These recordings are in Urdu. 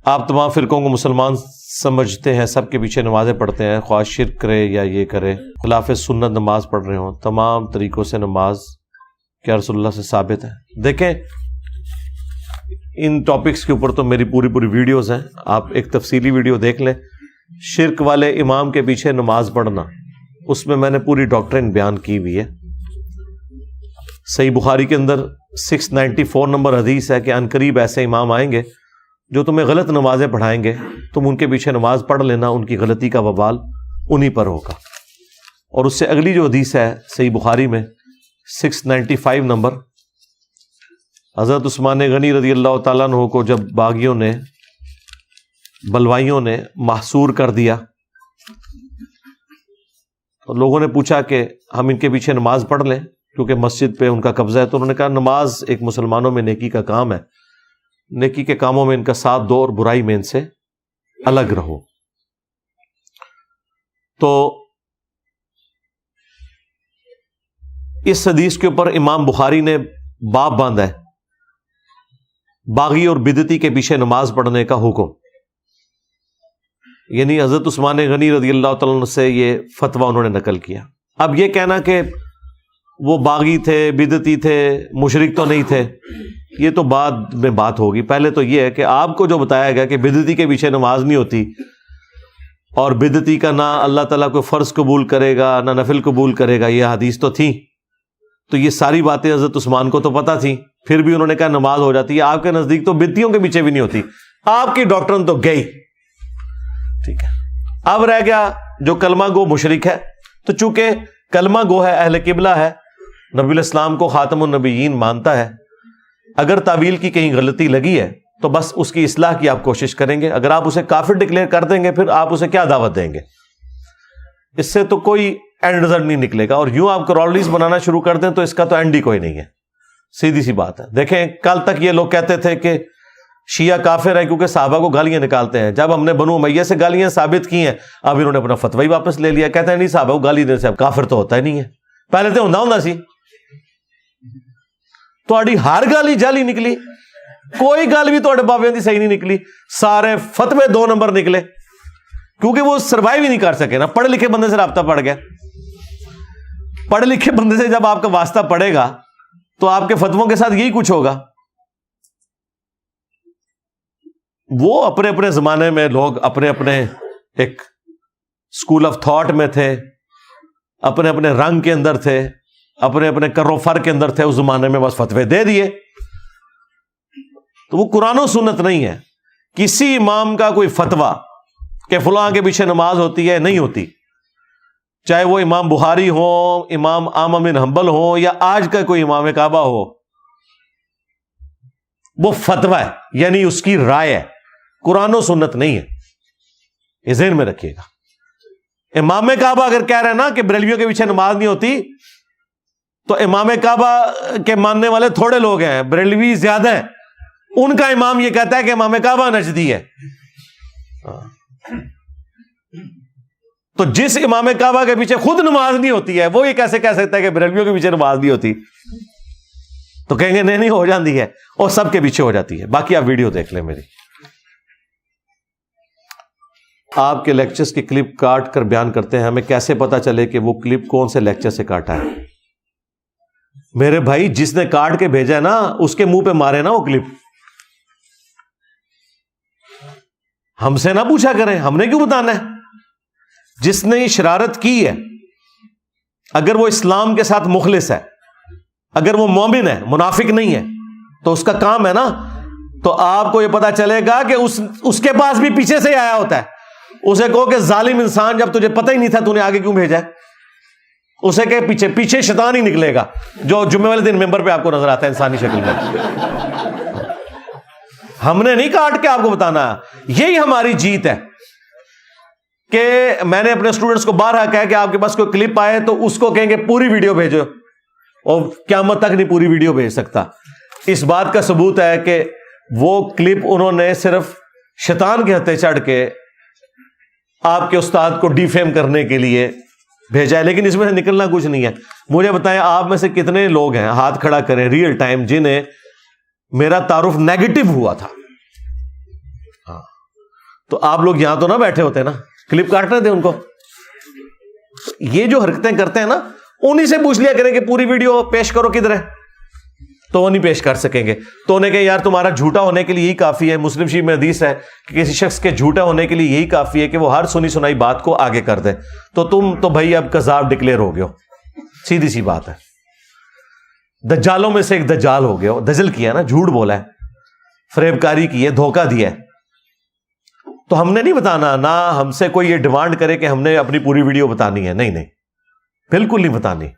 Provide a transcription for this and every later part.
آپ تمام فرقوں کو مسلمان سمجھتے ہیں، سب کے پیچھے نمازیں پڑھتے ہیں، خواہ شرک کرے یا یہ کرے، خلاف سنت نماز پڑھ رہے ہوں، تمام طریقوں سے نماز کیا رسول اللہ سے ثابت ہے؟ دیکھیں ان ٹاپکس کے اوپر تو میری پوری ویڈیوز ہیں، آپ ایک تفصیلی ویڈیو دیکھ لیں، شرک والے امام کے پیچھے نماز پڑھنا، اس میں نے پوری ڈاکٹرن بیان کی ہوئی ہے۔ صحیح بخاری کے اندر 694 نمبر حدیث ہے کہ عنقریب ایسے امام آئیں گے جو تمہیں غلط نمازیں پڑھائیں گے، تم ان کے پیچھے نماز پڑھ لینا، ان کی غلطی کا وبال انہی پر ہوگا۔ اور اس سے اگلی جو حدیث ہے صحیح بخاری میں 695 نمبر، حضرت عثمان غنی رضی اللہ تعالیٰ عنہ کو جب باغیوں نے، بلوائیوں نے محصور کر دیا تو لوگوں نے پوچھا کہ ہم ان کے پیچھے نماز پڑھ لیں کیونکہ مسجد پہ ان کا قبضہ ہے، تو انہوں نے کہا نماز ایک مسلمانوں میں نیکی کا کام ہے، نیکی کے کاموں میں ان کا ساتھ دو اور برائی میں ان سے الگ رہو۔ تو اس حدیث کے اوپر امام بخاری نے باب باندھا ہے باغی اور بدعتی کے پیچھے نماز پڑھنے کا حکم، یعنی حضرت عثمان غنی رضی اللہ تعالیٰ عنہ سے یہ فتویٰ انہوں نے نقل کیا۔ اب یہ کہنا کہ وہ باغی تھے، بدعتی تھے، مشرک تو نہیں تھے، یہ تو بعد میں بات ہوگی۔ پہلے تو یہ ہے کہ آپ کو جو بتایا گیا کہ بدعتی کے پیچھے نماز نہیں ہوتی، اور بدعتی کا نہ اللہ تعالیٰ کو فرض قبول کرے گا نہ نفل قبول کرے گا، یہ حدیث تو تھی، تو یہ ساری باتیں حضرت عثمان کو تو پتہ تھی، پھر بھی انہوں نے کہا نماز ہو جاتی ہے۔ آپ کے نزدیک تو بدعتیوں کے پیچھے بھی نہیں ہوتی، آپ کی ڈاکٹرن تو گئی، ٹھیک ہے۔ اب رہ گیا جو کلمہ گو مشرک ہے، تو چونکہ کلمہ گو ہے، اہل قبلہ ہے، نبی الاسلام کو خاتم النبیین مانتا ہے، اگر تعویل کی کہیں غلطی لگی ہے تو بس اس کی اصلاح کی آپ کوشش کریں گے۔ اگر آپ اسے کافر ڈکلیئر کر دیں گے پھر آپ اسے کیا دعوت دیں گے؟ اس سے تو کوئی اینڈ رزلٹ نہیں نکلے گا، اور یوں آپ کرالریز بنانا شروع کر دیں تو اس کا تو اینڈ ہی کوئی نہیں ہے، سیدھی سی بات ہے۔ دیکھیں کل تک یہ لوگ کہتے تھے کہ شیعہ کافر ہے کیونکہ صحابہ کو گالیاں نکالتے ہیں، جب ہم نے بنو امیہ سے گالیاں ثابت کی ہیں اب انہوں نے اپنا فتوی واپس لے لیا، کہتے ہیں نہیں صحابہ کو گالی دینے سے کافر تو ہوتا ہی نہیں ہے، پہلے تو ہوندا سی۔ تہاڈی ہر گالی جعلی نکلی، کوئی گل بھی تہاڈے بابیاں دی صحیح نہیں نکلی، سارے فتوے 2 نمبر نکلے، کیونکہ وہ سروائیو ہی نہیں کر سکے نا۔ پڑھے لکھے بندے سے رابطہ پڑ گیا، پڑھے لکھے بندے سے جب آپ کا واسطہ پڑے گا تو آپ کے فتووں کے ساتھ یہی کچھ ہوگا۔ وہ اپنے اپنے زمانے میں لوگ اپنے اپنے ایک اسکول آف تھاٹ میں تھے، اپنے اپنے رنگ کے اندر تھے، اپنے اپنے کر و فر کے اندر تھے، اس زمانے میں بس فتوے دے دیے۔ تو وہ قرآن و سنت نہیں ہے۔ کسی امام کا کوئی فتویٰ کہ فلاں کے پیچھے نماز ہوتی ہے نہیں ہوتی، چاہے وہ امام بخاری ہو، امام احمد بن حنبل ہو، یا آج کا کوئی امام کعبہ ہو، وہ فتویٰ ہے، یعنی اس کی رائے ہے، قرآن و سنت نہیں ہے، یہ ذہن میں رکھیے گا۔ امام کعبہ اگر کہہ رہے ہیں نا کہ بریلویوں کے پیچھے نماز نہیں ہوتی، تو امام کعبہ کے ماننے والے تھوڑے لوگ ہیں، بریلوی زیادہ ہیں، ان کا امام یہ کہتا ہے کہ امام کعبہ نجدی ہے۔ تو جس امام کعبہ کے پیچھے خود نماز نہیں ہوتی ہے وہ یہ کیسے کہہ سکتا ہے کہ بریلویوں کے پیچھے نماز نہیں ہوتی؟ تو کہیں گے نہیں ہو جاتی ہے، اور سب کے پیچھے ہو جاتی ہے۔ باقی آپ ویڈیو دیکھ لیں میری۔ آپ کے لیکچرز کی کلپ کاٹ کر بیان کرتے ہیں، ہمیں کیسے پتا چلے کہ وہ کلپ کون سے لیکچر سے کاٹا ہے؟ میرے بھائی جس نے کاٹ کے بھیجا ہے نا اس کے منہ پہ مارے نا وہ کلپ، ہم سے نہ پوچھا کریں، ہم نے کیوں بتانا ہے؟ جس نے یہ شرارت کی ہے، اگر وہ اسلام کے ساتھ مخلص ہے، اگر وہ مومن ہے، منافق نہیں ہے، تو اس کا کام ہے نا، تو آپ کو یہ پتا چلے گا کہ اس کے پاس بھی پیچھے سے ہی آیا ہوتا ہے۔ اسے کہو کہ ظالم انسان، جب تجھے پتہ ہی نہیں تھا تو نے آگے کیوں بھیجا ہے؟ اسے کہ پیچھے شیطان ہی نکلے گا جو جمعے والے دن ممبر پہ آپ کو نظر آتا ہے انسانی شکل میں۔ ہم نے نہیں کاٹ کے آپ کو بتانا، یہی ہماری جیت ہے کہ میں نے اپنے اسٹوڈنٹس کو بارہا کہا کہ آپ کے پاس کوئی کلپ آئے تو اس کو کہیں گے پوری ویڈیو بھیجو، اور قیامت تک نہیں پوری ویڈیو بھیج سکتا۔ اس بات کا ثبوت ہے کہ وہ کلپ انہوں نے صرف شیطان کے ہتھے چڑھ کے آپ کے استاد کو ڈیفیم کرنے کے لیے بھیجا ہے، لیکن اس میں سے نکلنا کچھ نہیں ہے۔ مجھے بتائیں آپ میں سے کتنے لوگ ہیں، ہاتھ کھڑا کریں ریئل ٹائم، جنہیں میرا تعارف نیگیٹو ہوا تھا؟ تو آپ لوگ یہاں تو نہ بیٹھے ہوتے نا, کلپ کاٹنے تھے ان کو. یہ جو حرکتیں کرتے ہیں نا, انہی سے پوچھ لیا کریں کہ پوری ویڈیو پیش کرو کدھر ہے, تو وہ نہیں پیش کر سکیں گے. تو انہیں کہ یار تمہارا جھوٹا ہونے کے لیے یہی کافی ہے. مسلم شریف میں حدیث ہے کہ کسی شخص کے جھوٹا ہونے کے لیے یہی کافی ہے کہ وہ ہر سنی سنائی بات کو آگے کر دے. تو تم تو بھائی اب کذاب ڈکلیئر ہو گئے ہو, سیدھی سی بات ہے. دجالوں میں سے ایک دجال ہو گئے ہو, دجل کیا نا, جھوٹ بولا ہے, فریب کاری کی ہے, دھوکہ دیا ہے. تو ہم نے نہیں بتانا, نہ ہم سے کوئی یہ ڈیمانڈ کرے کہ ہم نے اپنی پوری ویڈیو بتانی ہے. نہیں نہیں, بالکل نہیں بتانی.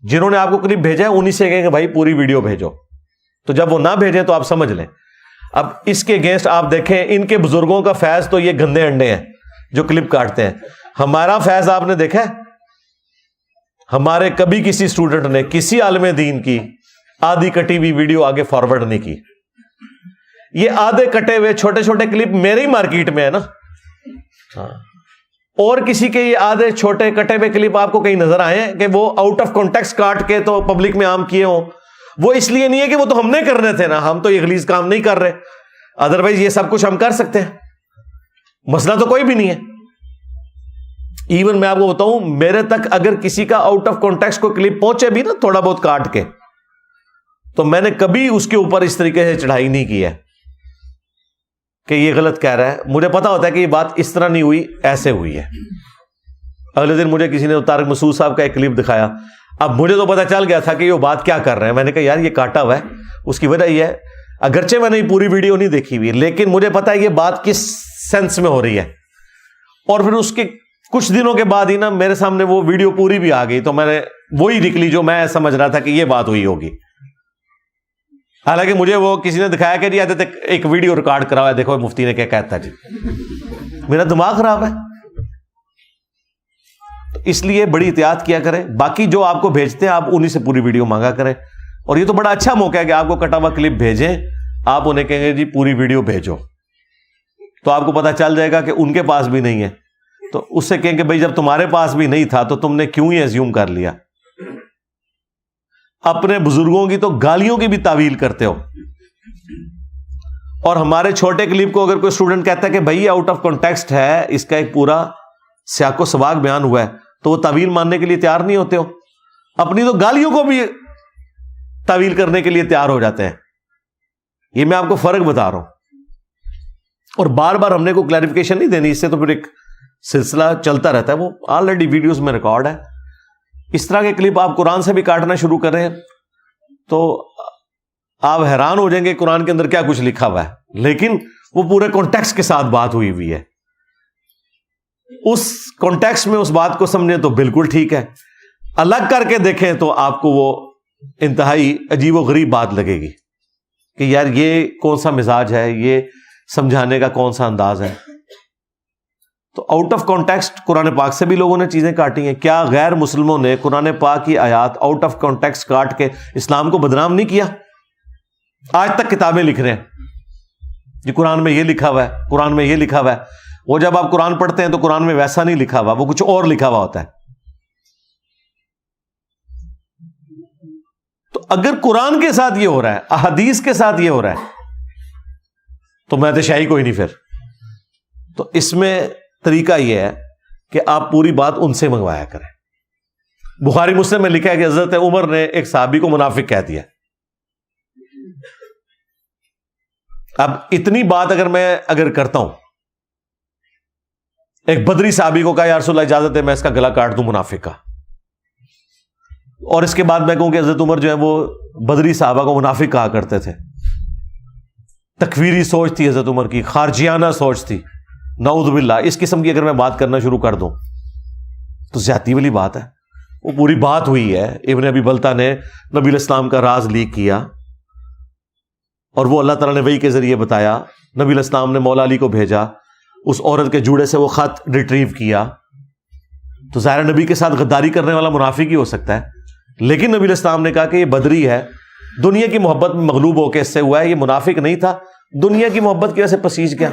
جنہوں نے آپ کو کلپ بھیجا ہے انہی سے کہیں کہ بھائی پوری ویڈیو بھیجو. تو جب وہ نہ بھیجیں تو آپ سمجھ لیں. اب اس کے اگینسٹ آپ دیکھیں, ان کے بزرگوں کا فیض تو یہ گندے انڈے ہیں جو کلپ کاٹتے ہیں. ہمارا فیض آپ نے دیکھا ہے؟ ہمارے کبھی کسی اسٹوڈنٹ نے کسی عالم دین کی آدھی کٹی ہوئی ویڈیو آگے فارورڈ نہیں کی. یہ آدھے کٹے ہوئے چھوٹے چھوٹے کلپ میرے ہی مارکیٹ میں ہے نا, اور کسی کے یہ آدھے چھوٹے کٹے ہوئے کلپ آپ کو کہیں نظر آئے ہیں کہ وہ آؤٹ آف کانٹیکسٹ کاٹ کے تو پبلک میں عام کیے ہوں؟ وہ اس لیے نہیں ہے کہ وہ تو ہم نے کرنے تھے نا, ہم تو یہ غلیظ کام نہیں کر رہے, ادروائز یہ سب کچھ ہم کر سکتے ہیں, مسئلہ تو کوئی بھی نہیں ہے. ایون میں آپ کو بتاؤں, میرے تک اگر کسی کا آؤٹ آف کانٹیکسٹ کو کلپ پہنچے بھی نا تھوڑا بہت کاٹ کے, تو میں نے کبھی اس کے اوپر اس طریقے سے چڑھائی نہیں کی ہے کہ یہ غلط کہہ رہا ہے. مجھے پتا ہوتا ہے کہ یہ بات اس طرح نہیں ہوئی, ایسے ہوئی ہے. اگلے دن مجھے کسی نے طارق مسعود صاحب کا ایک کلپ دکھایا. اب مجھے تو پتا چل گیا تھا کہ یہ بات کیا کر رہے ہیں. میں نے کہا یار یہ کاٹا ہوا ہے. اس کی وجہ یہ ہے, اگرچہ میں نے پوری ویڈیو نہیں دیکھی ہوئی, لیکن مجھے پتا ہے یہ بات کس سینس میں ہو رہی ہے. اور پھر اس کے کچھ دنوں کے بعد ہی نا میرے سامنے وہ ویڈیو پوری بھی آ گئی, تو میں نے وہی نکلی جو میں سمجھ رہا تھا کہ یہ بات ہوئی ہوگی. حالانکہ مجھے وہ کسی نے دکھایا کہ جی آتے ایک ویڈیو ریکارڈ کرا ہوا ہے, دیکھو مفتی نے کیا کہتا ہے. جی میرا دماغ خراب ہے. تو اس لیے بڑی احتیاط کیا کریں. باقی جو آپ کو بھیجتے ہیں آپ انہی سے پوری ویڈیو مانگا کریں. اور یہ تو بڑا اچھا موقع ہے کہ آپ کو کٹا ہوا کلپ بھیجیں, آپ انہیں کہیں گے جی پوری ویڈیو بھیجو, تو آپ کو پتا چل جائے گا کہ ان کے پاس بھی نہیں ہے. تو اس سے کہیں کہ بھائی جب تمہارے پاس بھی نہیں تھا تو تم نے کیوں ہی ایزیوم کر لیا. اپنے بزرگوں کی تو گالیوں کی بھی تعویل کرتے ہو. اور ہمارے چھوٹے کلپ کو اگر کوئی اسٹوڈنٹ کہتا ہے کہ بھائی آؤٹ آف کانٹیکسٹ ہے, اس کا ایک پورا سیاق و سباق بیان ہوا ہے, تو وہ تعویل ماننے کے لیے تیار نہیں ہوتے ہو. اپنی تو گالیوں کو بھی تعویل کرنے کے لیے تیار ہو جاتے ہیں. یہ میں آپ کو فرق بتا رہا ہوں. اور بار بار ہم نے کوئی کلیریفیکیشن نہیں دینی, اس سے تو پھر ایک سلسلہ چلتا رہتا ہے. وہ آلریڈی ویڈیوز میں ریکارڈ ہے. اس طرح کے کلپ آپ قرآن سے بھی کاٹنا شروع کریں تو آپ حیران ہو جائیں گے قرآن کے اندر کیا کچھ لکھا ہوا ہے, لیکن وہ پورے کانٹیکسٹ کے ساتھ بات ہوئی ہوئی ہے. اس کانٹیکسٹ میں اس بات کو سمجھیں تو بالکل ٹھیک ہے, الگ کر کے دیکھیں تو آپ کو وہ انتہائی عجیب و غریب بات لگے گی کہ یار یہ کون سا مزاج ہے, یہ سمجھانے کا کون سا انداز ہے. تو آؤٹ آف کانٹیکسٹ قرآن پاک سے بھی لوگوں نے چیزیں کاٹی ہیں. کیا غیر مسلموں نے قرآن پاک کی آیات آؤٹ آف کانٹیکسٹ کاٹ کے اسلام کو بدنام نہیں کیا؟ آج تک کتابیں لکھ رہے ہیں جی قرآن میں یہ لکھا ہوا ہے, قرآن میں یہ لکھا ہوا ہے. وہ جب آپ قرآن پڑھتے ہیں تو قرآن میں ویسا نہیں لکھا ہوا, وہ کچھ اور لکھا ہوا ہوتا ہے. تو اگر قرآن کے ساتھ یہ ہو رہا ہے, احادیث کے ساتھ یہ ہو رہا ہے, تو میں تو شاہی کوئی نہیں. پھر تو اس میں طریقہ یہ ہے کہ آپ پوری بات ان سے منگوایا کریں. بخاری مسلم میں لکھا ہے کہ حضرت عمر نے ایک صحابی کو منافق کہہ دیا. اب اتنی بات اگر کرتا ہوں, ایک بدری صحابی کو کہا یا رسول اللہ اجازت ہے میں اس کا گلا کاٹ دوں منافق کا, اور اس کے بعد میں کہوں کہ حضرت عمر جو ہے وہ بدری صحابہ کو منافق کہا کرتے تھے. تکفیری سوچ تھی حضرت عمر کی, خارجیانہ سوچ تھی. نعوذ باللہ, اس قسم کی اگر میں بات کرنا شروع کر دوں تو زیادتی والی بات ہے. وہ پوری بات ہوئی ہے, ابن ابی بلتہ نے نبی علیہ السلام کا راز لیک کیا, اور وہ اللہ تعالیٰ نے وحی کے ذریعے بتایا. نبی علیہ السلام نے مولا علی کو بھیجا, اس عورت کے جوڑے سے وہ خط ریٹریو کیا. تو ظاہر نبی کے ساتھ غداری کرنے والا منافق ہی ہو سکتا ہے, لیکن نبی علیہ السلام نے کہا کہ یہ بدری ہے, دنیا کی محبت میں مغلوب ہو کے اس سے ہوا ہے, یہ منافق نہیں تھا, دنیا کی محبت کی وجہ سے پسیج گیا.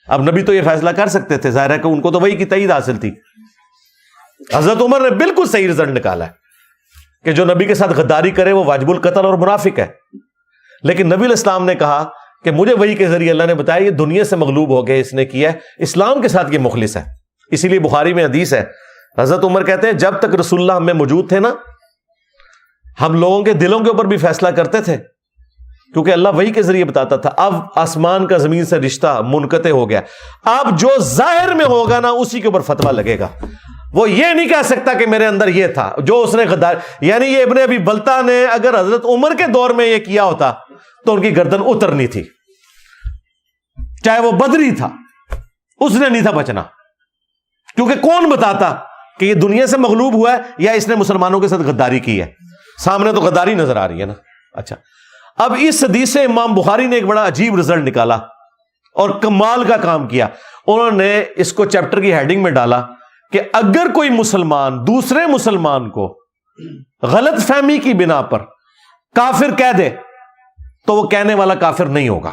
اب نبی تو یہ فیصلہ کر سکتے تھے, ظاہر ہے کہ ان کو تو وہی کی تائید حاصل تھی. حضرت عمر نے بالکل صحیح رزلٹ نکالا ہے کہ جو نبی کے ساتھ غداری کرے وہ واجب القتل اور منافق ہے. لیکن نبی علیہ السلام نے کہا کہ مجھے وحی کے ذریعے اللہ نے بتایا یہ دنیا سے مغلوب ہو گئے، اس نے کیا ہے اسلام کے ساتھ، یہ مخلص ہے۔ اسی لیے بخاری میں حدیث ہے، حضرت عمر کہتے ہیں جب تک رسول اللہ ہم میں موجود تھے نا، ہم لوگوں کے دلوں کے اوپر بھی فیصلہ کرتے تھے، کیونکہ اللہ وحی کے ذریعے بتاتا تھا۔ اب آسمان کا زمین سے رشتہ منقطع ہو گیا، اب جو ظاہر میں ہوگا نا اسی کے اوپر فتویٰ لگے گا۔ وہ یہ نہیں کہہ سکتا کہ میرے اندر یہ تھا، جو اس نے غدار، یعنی یہ ابن ابی بلتہ نے اگر حضرت عمر کے دور میں یہ کیا ہوتا تو ان کی گردن اترنی تھی، چاہے وہ بدری تھا، اس نے نہیں تھا بچنا، کیونکہ کون بتاتا کہ یہ دنیا سے مغلوب ہوا ہے یا اس نے مسلمانوں کے ساتھ غداری کی ہے؟ سامنے تو غداری نظر آ رہی ہے نا۔ اچھا، اب اس حدیث سے امام بخاری نے ایک بڑا عجیب رزلٹ نکالا اور کمال کا کام کیا۔ انہوں نے اس کو چیپٹر کی ہیڈنگ میں ڈالا کہ اگر کوئی مسلمان دوسرے مسلمان کو غلط فہمی کی بنا پر کافر کہہ دے تو وہ کہنے والا کافر نہیں ہوگا۔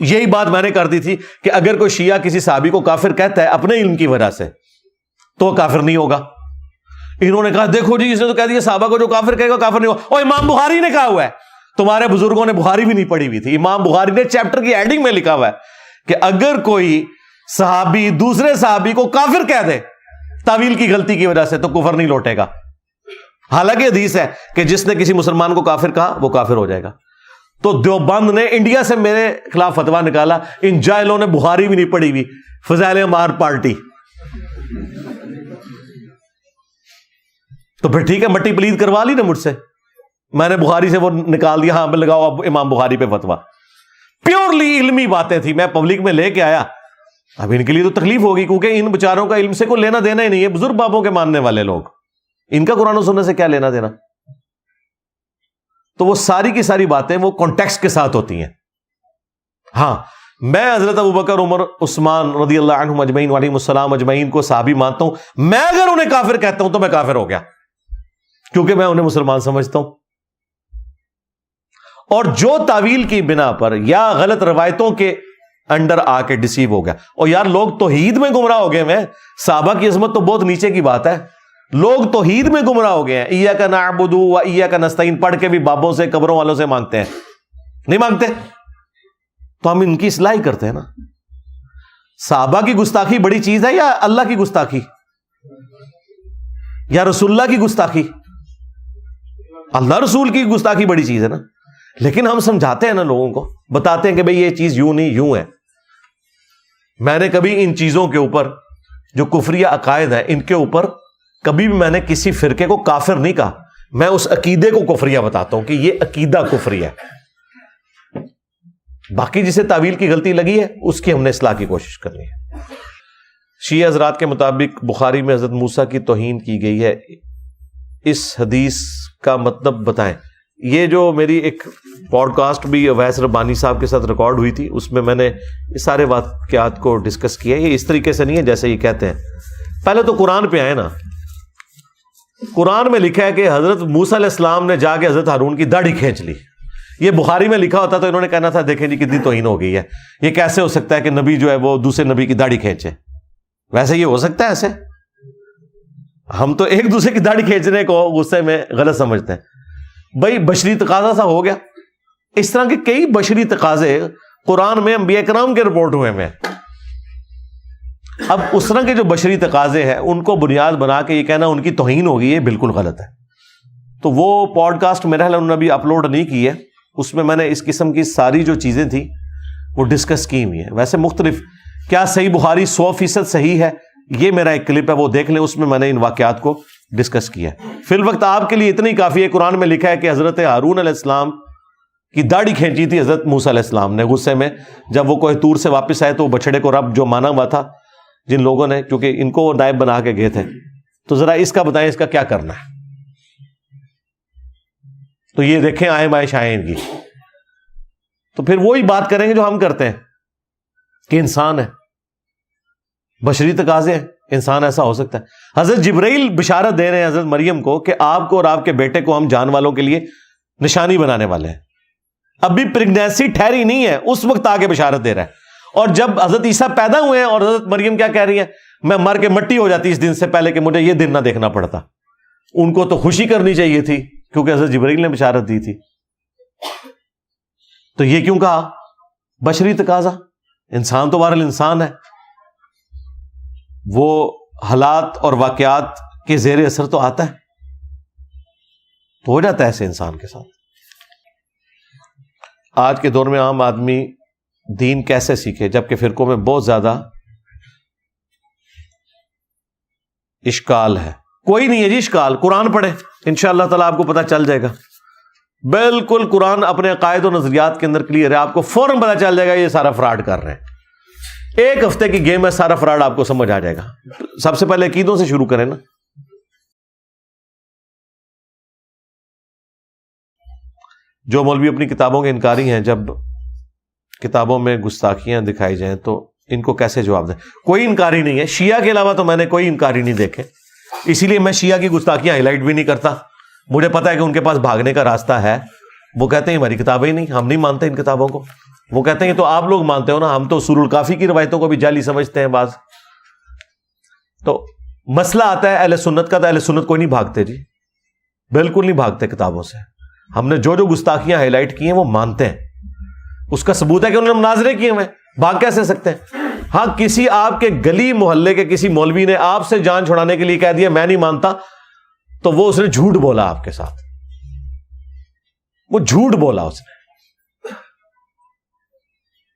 یہی بات میں نے کر دی تھی کہ اگر کوئی شیعہ کسی صحابی کو کافر کہتا ہے اپنے علم کی وجہ سے تو وہ کافر نہیں ہوگا۔ انہوں نے کہا دیکھو جی اس نے تو کہہ دیا صحابہ کو جو کافر کہے گا کافر نہیں ہوگا، اور امام بخاری نے کہا ہوا ہے، تمہارے بزرگوں نے بخاری بھی نہیں پڑھی ہوئی تھی، امام بخاری نے چیپٹر کی ہیڈنگ میں لکھا ہوا ہے کہ اگر کوئی صحابی دوسرے صحابی کو کافر کہہ دے تعویل کی غلطی کی وجہ سے تو کفر نہیں لوٹے گا۔ حالانکہ حدیث ہے کہ جس نے کسی مسلمان کو کافر کہا وہ کافر ہو جائے گا۔ تو دیوبند نے انڈیا سے میرے خلاف فتویٰ نکالا، ان جاہلوں نے بخاری بھی نہیں پڑھی ہوئی، فضائل اعمال پارٹی۔ تو پھر ٹھیک ہے، مٹی پلید کروا لی نا مجھ سے، میں نے بخاری سے وہ نکال دیا، ہاں لگاؤ اب امام بخاری پہ فتویٰ۔ پیورلی علمی باتیں تھی، میں پبلک میں لے کے آیا۔ اب ان کے لیے تو تکلیف ہوگی کیونکہ ان بچاروں کا علم سے کوئی لینا دینا ہی نہیں ہے، بزرگ بابوں کے ماننے والے لوگ، ان کا قرآن و سنت سے کیا لینا دینا؟ تو وہ ساری کی ساری باتیں وہ کانٹیکسٹ کے ساتھ ہوتی ہیں۔ ہاں، میں حضرت ابوبکر عمر عثمان رضی اللہ عنہم اجمعین وعلیہم السلام اجمعین کو صحابی مانتا ہوں، میں اگر انہیں کافر کہتا ہوں تو میں کافر ہو گیا، کیونکہ میں انہیں مسلمان سمجھتا ہوں۔ اور جو تعویل کی بنا پر یا غلط روایتوں کے انڈر آ کے ڈسیو ہو گیا، اور یار لوگ توحید میں گمراہ ہو گئے ہیں، صحابہ کی عظمت تو بہت نیچے کی بات ہے، لوگ توحید میں گمراہ ہو گئے ہیں۔ ایاک نعبد و ایاک نستعین پڑھ کے بھی بابوں سے قبروں والوں سے مانگتے ہیں، نہیں مانگتے؟ تو ہم ان کی اصلاح ہی کرتے ہیں نا۔ صحابہ کی گستاخی بڑی چیز ہے یا اللہ کی گستاخی یا رسول اللہ کی گستاخی؟ اللہ رسول کی گستاخی بڑی چیز ہے نا، لیکن ہم سمجھاتے ہیں نا لوگوں کو، بتاتے ہیں کہ بھئی یہ چیز یوں نہیں یوں ہے۔ میں نے کبھی ان چیزوں کے اوپر جو کفریہ عقائد ہیں ان کے اوپر کبھی بھی میں نے کسی فرقے کو کافر نہیں کہا، میں اس عقیدے کو کفریہ بتاتا ہوں کہ یہ عقیدہ کفری ہے۔ باقی جسے تعویل کی غلطی لگی ہے اس کی ہم نے اصلاح کی کوشش کرنی ہے۔ شیعہ حضرات کے مطابق بخاری میں حضرت موسیٰ کی توہین کی گئی ہے، اس حدیث کا مطلب بتائیں۔ یہ جو میری ایک پوڈ کاسٹ بھی اویس ربانی صاحب کے ساتھ ریکارڈ ہوئی تھی، اس میں میں نے اس سارے واقعات کو ڈسکس کیا ہے۔ یہ اس طریقے سے نہیں ہے جیسے یہ کہتے ہیں۔ پہلے تو قرآن پہ آئے نا، قرآن میں لکھا ہے کہ حضرت موسیٰ علیہ السلام نے جا کے حضرت ہارون کی داڑھی کھینچ لی۔ یہ بخاری میں لکھا ہوتا تو انہوں نے کہنا تھا دیکھیں جی کتنی توہین ہو گئی ہے، یہ کیسے ہو سکتا ہے کہ نبی جو ہے وہ دوسرے نبی کی داڑھی کھینچے؟ ویسے یہ ہو سکتا ہے ایسے؟ ہم تو ایک دوسرے کی داڑھی کھینچنے کو غصے میں غلط سمجھتے ہیں۔ بھائی بشری تقاضا سا ہو گیا۔ اس طرح کے کئی بشری تقاضے قرآن میں انبیاء کرام کے رپورٹ ہوئے ہیں۔ اب اس طرح کے جو بشری تقاضے ہیں ان کو بنیاد بنا کے یہ کہنا ان کی توہین ہوگی، یہ بالکل غلط ہے۔ تو وہ پوڈ کاسٹ میرا خیال انہوں نے ابھی اپلوڈ نہیں کی ہے، اس میں میں نے اس قسم کی ساری جو چیزیں تھیں وہ ڈسکس کی ہوئی ہیں۔ ویسے مختلف کیا صحیح بخاری 100% صحیح ہے، یہ میرا ایک کلپ ہے وہ دیکھ لیں، اس میں نے ان واقعات کو ڈسکس کیا ہے۔ فی الوقت آپ کے لیے اتنی کافی ہے، قرآن میں لکھا ہے کہ حضرت ہارون علیہ السلام کی داڑھی کھینچی تھی حضرت موسیٰ علیہ السلام نے غصے میں، جب وہ کوہ طور سے واپس آئے تو بچڑے کو رب جو مانا ہوا تھا جن لوگوں نے، کیونکہ ان کو نائب بنا کے گئے تھے، تو ذرا اس کا بتائیں اس کا کیا کرنا ہے۔ تو یہ دیکھیں آئے مائش آئے ان کی، تو پھر وہی بات کریں گے جو ہم کرتے ہیں کہ انسان ہے، بشری تقاضے ہیں، انسان ایسا ہو سکتا ہے۔ حضرت جبرائیل بشارت دے رہے ہیں حضرت مریم کو کہ آپ کو اور آپ کے بیٹے کو ہم جان والوں کے لیے نشانی بنانے والے ہیں۔ ابھی پریگنینسی ٹھہری نہیں ہے، اس وقت آگے بشارت دے رہا ہے۔ اور جب حضرت عیسیٰ پیدا ہوئے ہیں اور حضرت مریم کیا کہہ رہی ہیں، میں مر کے مٹی ہو جاتی اس دن سے پہلے کہ مجھے یہ دن نہ دیکھنا پڑتا۔ ان کو تو خوشی کرنی چاہیے تھی کیونکہ حضرت جبرائیل نے بشارت دی تھی۔ تو یہ کیوں کہا؟ بشری تقاضا، انسان تو بہرحال انسان ہے، وہ حالات اور واقعات کے زیر اثر تو آتا ہے، تو ہو جاتا ہے ایسے انسان کے ساتھ۔ آج کے دور میں عام آدمی دین کیسے سیکھے، جبکہ فرقوں میں بہت زیادہ اشکال ہے؟ کوئی نہیں ہے جی اشکال، قرآن پڑھے انشاءاللہ تعالیٰ آپ کو پتہ چل جائے گا۔ بالکل قرآن اپنے عقائد و نظریات کے اندر کلیئر ہے، آپ کو فوراً پتہ چل جائے گا یہ سارا فراڈ کر رہے ہیں۔ ایک ہفتے کی گیم ہے، سارا فراڈ آپ کو سمجھ آ جائے گا۔ سب سے پہلے عقیدوں سے شروع کریں نا۔ جو مولوی اپنی کتابوں کے انکاری ہیں، جب کتابوں میں گستاخیاں دکھائی جائیں تو ان کو کیسے جواب دیں؟ کوئی انکاری نہیں ہے، شیعہ کے علاوہ تو میں نے کوئی انکاری نہیں دیکھے، اسی لیے میں شیعہ کی گستاخیاں ہائی لائٹ بھی نہیں کرتا۔ مجھے پتا ہے کہ ان کے پاس بھاگنے کا راستہ ہے، وہ کہتے ہیں ہماری کتابیں ہی نہیں، ہم نہیں مانتے ان کتابوں کو۔ وہ کہتے ہیں یہ تو آپ لوگ مانتے ہو نا، ہم تو اصول الکافی کی روایتوں کو بھی جعلی سمجھتے ہیں بعض۔ تو مسئلہ آتا ہے اہل سنت کا، تو اہل سنت کوئی نہیں بھاگتے جی، بالکل نہیں بھاگتے کتابوں سے۔ ہم نے جو گستاخیاں ہائی لائٹ کی ہیں وہ مانتے ہیں، اس کا ثبوت ہے کہ انہوں نے مناظرے کیے ہوئے، بھاگ کیسے سکتے ہیں؟ ہاں کسی آپ کے گلی محلے کے کسی مولوی نے آپ سے جان چھڑانے کے لیے کہہ دیا میں نہیں مانتا، تو وہ اس نے جھوٹ بولا آپ کے ساتھ، وہ جھوٹ بولا اس نے۔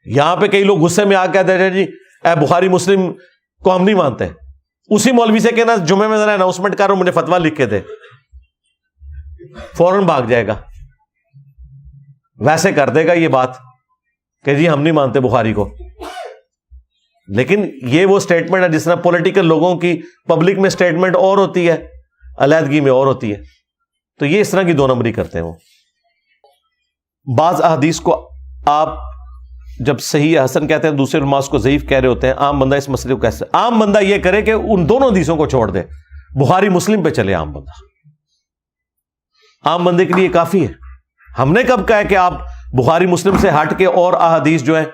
یہاں پہ کئی لوگ غصے میں آ کے کہتے ہیں جی اے بخاری مسلم کو ہم نہیں مانتے، اسی مولوی سے کہنا جمعے میں ذرا اناؤنسمنٹ کرو مجھے فتویٰ لکھ کے دے، فوراً بھاگ جائے گا، ویسے کر دے گا یہ بات کہ جی ہم نہیں مانتے بخاری کو۔ لیکن یہ وہ سٹیٹمنٹ ہے جس طرح پولیٹیکل لوگوں کی پبلک میں سٹیٹمنٹ اور ہوتی ہے، علیحدگی میں اور ہوتی ہے، تو یہ اس طرح کی دو نمبری کرتے ہیں وہ۔ بعض احادیث کو آپ جب صحیح حسن کہتے ہیں، دوسرے علماء کو ضعیف کہہ رہے ہوتے ہیں، عام بندہ اس مسئلے کو کیسے؟ عام بندہ یہ کرے کہ ان دونوں حدیثوں کو چھوڑ دے، بخاری مسلم پہ چلے۔ عام بندہ، عام بندے کے لیے کافی ہے۔ ہم نے کب کہا کہ آپ بخاری مسلم سے ہٹ کے اور احادیث جو ہیں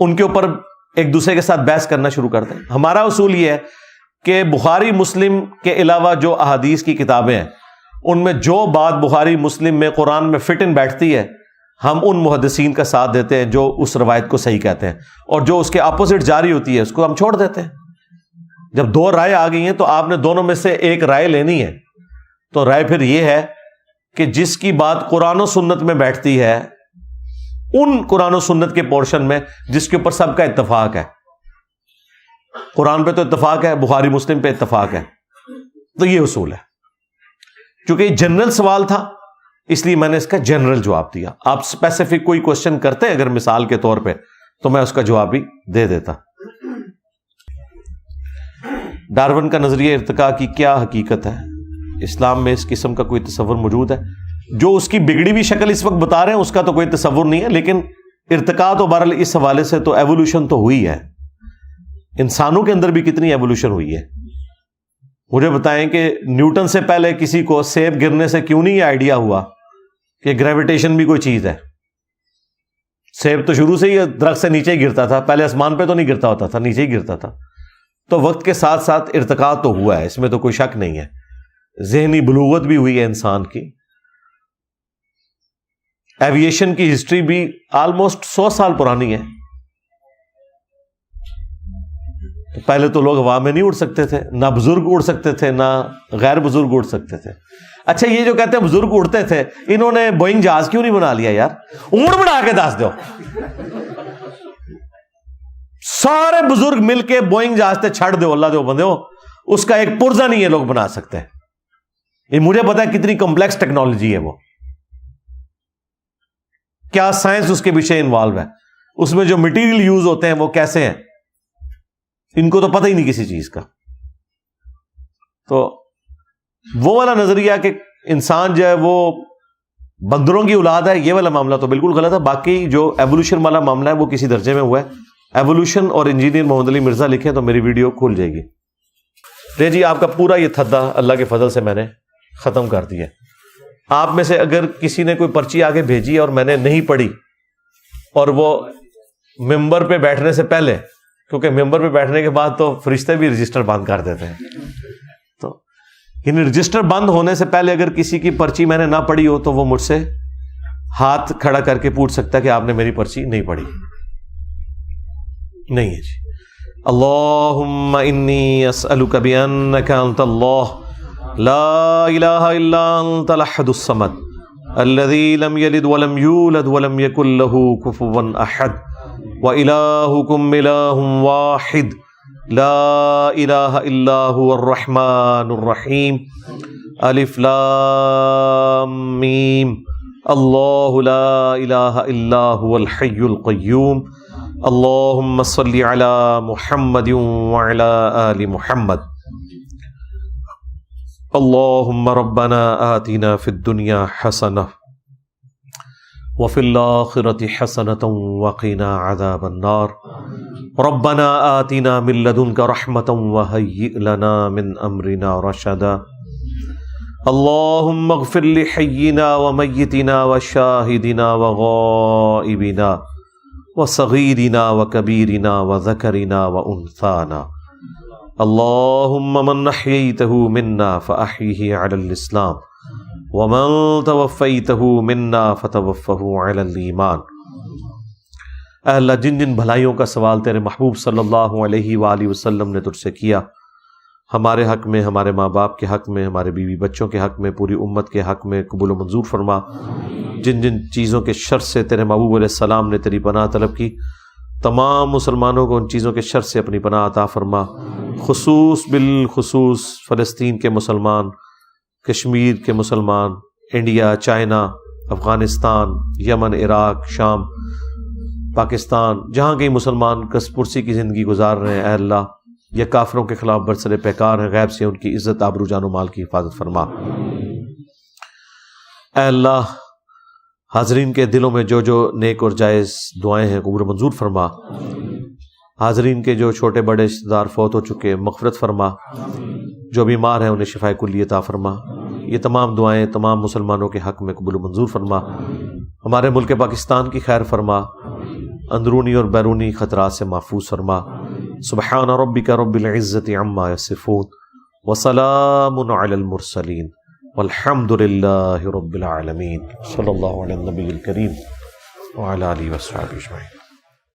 ان کے اوپر ایک دوسرے کے ساتھ بحث کرنا شروع کر دیں؟ ہمارا اصول یہ ہے کہ بخاری مسلم کے علاوہ جو احادیث کی کتابیں ہیں ان میں جو بات بخاری مسلم میں قرآن میں فٹ ان بیٹھتی ہے، ہم ان محدثین کا ساتھ دیتے ہیں جو اس روایت کو صحیح کہتے ہیں، اور جو اس کے اپوزٹ جاری ہوتی ہے اس کو ہم چھوڑ دیتے ہیں۔ جب دو رائے آ گئی ہیں تو آپ نے دونوں میں سے ایک رائے لینی ہے، تو رائے پھر یہ ہے کہ جس کی بات قرآن و سنت میں بیٹھتی ہے، ان قرآن و سنت کے پورشن میں جس کے اوپر سب کا اتفاق ہے، قرآن پہ تو اتفاق ہے، بخاری مسلم پہ اتفاق ہے، تو یہ اصول ہے۔ چونکہ یہ جنرل سوال تھا اس لیے میں نے اس کا جنرل جواب دیا۔ آپ اسپیسیفک کوئی کوشچن کرتے ہیں اگر مثال کے طور پہ تو میں اس کا جواب بھی دے دیتا۔ ڈارون کا نظریہ ارتقاء کی کیا حقیقت ہے؟ اسلام میں اس قسم کا کوئی تصور موجود ہے؟ جو اس کی بگڑی ہوئی شکل اس وقت بتا رہے ہیں اس کا تو کوئی تصور نہیں ہے، لیکن ارتقاء تو بہرحال اس حوالے سے تو ایوولوشن تو ہوئی ہے۔ انسانوں کے اندر بھی کتنی ایوولوشن ہوئی ہے؟ مجھے بتائیں کہ نیوٹن سے پہلے کسی کو سیب گرنے سے کیوں نہیں یہ آئیڈیا ہوا کہ گریویٹیشن بھی کوئی چیز ہے؟ سیب تو شروع سے ہی درخت سے نیچے ہی گرتا تھا، پہلے آسمان پہ تو نہیں گرتا ہوتا تھا، نیچے ہی گرتا تھا۔ تو وقت کے ساتھ ساتھ ارتقاء تو ہوا ہے، اس میں تو کوئی شک نہیں ہے۔ ذہنی بلوغت بھی ہوئی ہے انسان کی۔ ایویشن کی ہسٹری بھی آلموسٹ 100 سال پرانی ہے۔ تو پہلے تو لوگ ہوا میں نہیں اڑ سکتے تھے، نہ بزرگ اڑ سکتے تھے، نہ غیر بزرگ اڑ سکتے تھے۔ اچھا یہ جو کہتے ہیں بزرگ اڑتے تھے، انہوں نے بوئنگ جہاز کیوں نہیں بنا لیا یار؟ اونٹ بنا کے دس دو، سارے بزرگ مل کے بوئنگ جہاز تے چھڑ دو، اللہ دو بندے ہو، اس کا ایک پرزہ نہیں یہ لوگ بنا سکتے۔ یہ مجھے پتا ہے کتنی کمپلیکس ٹیکنالوجی ہے، وہ کیا سائنس اس کے پیچھے انوالو ہے، اس میں جو مٹیریل یوز ہوتے ہیں وہ کیسے ہیں، ان کو تو پتہ ہی نہیں کسی چیز کا۔ تو وہ والا نظریہ کہ انسان جو ہے وہ بندروں کی اولاد ہے، یہ والا معاملہ تو بالکل غلط ہے۔ باقی جو ایوولوشن والا معاملہ ہے وہ کسی درجے میں ہوا ہے۔ ایوولوشن اور انجینئر محمد علی مرزا لکھیں تو میری ویڈیو کھل جائے گی۔ جی آپ کا پورا یہ تھدا اللہ کے فضل سے میں نے ختم کر دیا۔ آپ میں سے اگر کسی نے کوئی پرچی آگے بھیجی اور میں نے نہیں پڑھی، اور وہ ممبر پہ بیٹھنے سے پہلے، کیونکہ ممبر پہ بیٹھنے کے بعد تو فرشتے بھی رجسٹر بند کر دیتے ہیں، تو یعنی رجسٹر بند ہونے سے پہلے اگر کسی کی پرچی میں نے نہ پڑھی ہو تو وہ مجھ سے ہاتھ کھڑا کر کے پوچھ سکتا ہے کہ آپ نے میری پرچی نہیں پڑھی؟ نہیں ہے جی. اللہم انی اسألک بانک انت اللہ لا الہ الا انت الاحد الصمد الذی لم یلد ولم یولد ولم یکن لہ کفوا احد وإلہکم الہ واحد لا الہ الا هو الرحمن الرحیم الف لام میم اللہ لا الہ الا هو الحی القیوم اللہم صلی علی محمد وعلی آل محمد اللہم ربنا آتنا فی الدنیا حسنہ وفی الآخرة حسنة وقنا عذاب النار ربنا آتنا من لدنک رحمة وہیئ لنا من امرنا رشدا اللہم اغفر لحینا ومیتنا وشاہدنا وغائبنا وصغیرنا وکبیرنا وذکرنا وانثانا اللہم من احییتہ منا فاحیہ علی الاسلام ومن توفیتہ منا فتوفہ علی الایمان. اے اللہ جن جن بھلائیوں کا سوال تیرے محبوب صلی اللہ علیہ وآلہ وسلم نے تجھ سے کیا، ہمارے حق میں، ہمارے ماں باپ کے حق میں، ہمارے بیوی بچوں کے حق میں، پوری امت کے حق میں قبول و منظور فرما. جن جن چیزوں کے شر سے تیرے محبوب علیہ السلام نے تیری پناہ طلب کی، تمام مسلمانوں کو ان چیزوں کے شر سے اپنی پناہ عطا فرما. بالخصوص فلسطین کے مسلمان، کشمیر کے مسلمان، انڈیا، چائنا، افغانستان، یمن، عراق، شام، پاکستان، جہاں کئی مسلمان کس پرسی کی زندگی گزار رہے ہیں، اے اللہ یہ کافروں کے خلاف برسر پیکار ہیں، غیب سے ان کی عزت، آبرو، جان و مال کی حفاظت فرما. اے اللہ حاضرین کے دلوں میں جو جو نیک اور جائز دعائیں ہیں قبول منظور فرما. حاضرین کے جو چھوٹے بڑے رشتہ دار فوت ہو چکے مغفرت فرما، جو بیمار ہیں انہیں شفائے کلی عطا فرما. یہ تمام دعائیں تمام مسلمانوں کے حق میں قبول منظور فرما. ہمارے ملک پاکستان کی خیر فرما، اندرونی اور بیرونی خطرات سے محفوظ فرما. سبحان ربک رب العزت عما یصفون وسلام علی المرسلین والحمد للہ رب العالمین. صلی اللہ علی النبی الکریم وعلی آلہ وصحبہ اجمعین.